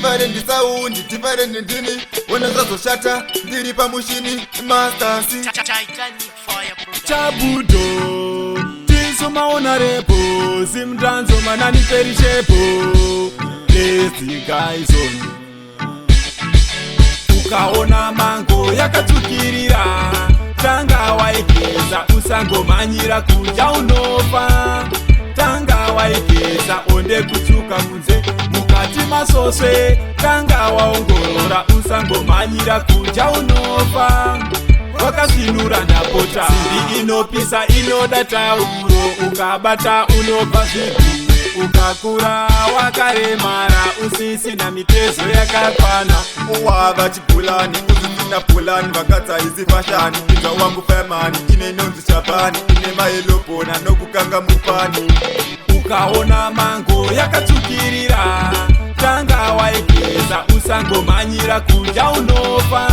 different sound, different ndini. Wanazoshata ndiri pamushini Master C. Jah Buddo Tisoma repo Zimdancehall manani perishepo Lazy guys on. Ukaona mango yakatukirira tanga waigeza usangomanyira kuja unofa. Tanga waigeza onde kuchuka kunze mukati masoswe. Tanga waongorora usangomanyira kuja unofa. Wakasinura ndapota simbi inopisa inoda tauro. Ukabata unobva zvipi. Ukakura wakaremara usisina mitezo yakakwana. Uwava chipulani uzisina pulani vakadza izi fashani. Inza wangu famani ine nonzi chapani ine maelopona nokukanga mupani. Ukaona mango yakatukirira tanga waigeza usangomanyira kuja unofa.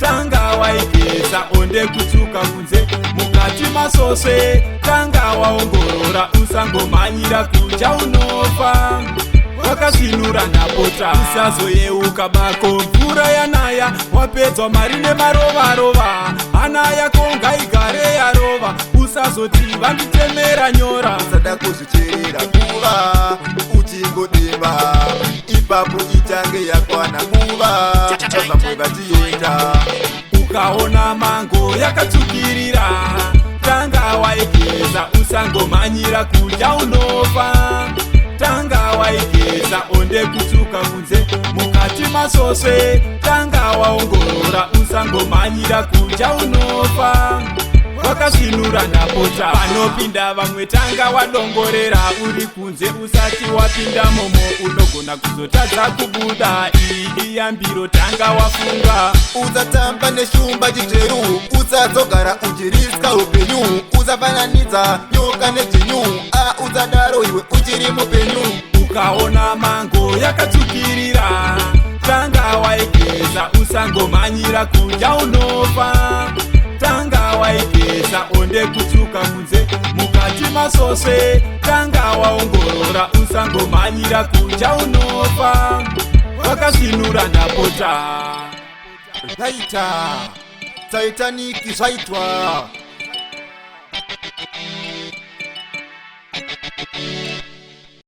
Tanga waigeza onde kuchuka kunze mukati masoswe. Tanga waongorora usangomanyira kuja unofa. Wakasinura ndapota usazoyeuka bako mvura yanaya. Wapedzwa mari nemarovarova hana yako ngaigare yarova. Usazoti vanditemera nyora usada kuzvicherera kuva uchingodimba ipapo ichange yakwana kuva vamwe vatienda. Ukaona mango yakatukirira tanga waigeza usangomanyira kuja unofa. Tanga waigeza onde kuchuka kunze mukati masoswe. Tanga waongorora usangomanyira kuja unofa. Wakasinura ndapota panopinda vamwe tanga wadongorera uri kunze usati wapinda momo. Unogona kuzotadza kubuda iyi iyambiro tanga wafunga. Uzatamba neshumba chiteru uzadzogara uchiriska upenyu. Uzafananidza nyoka nejinyu uzadaro iwe uchiri mupenyu. Ukaona mango yakatukirira tanga waigeza usangomanyira kuja unofa. Tanga waigeza onde kuchuka kunze mukati masoswe. Tanga waongorora usangomanyira kuja unofa. Wakasinura ndapota Zvaita Titanic zvaitwa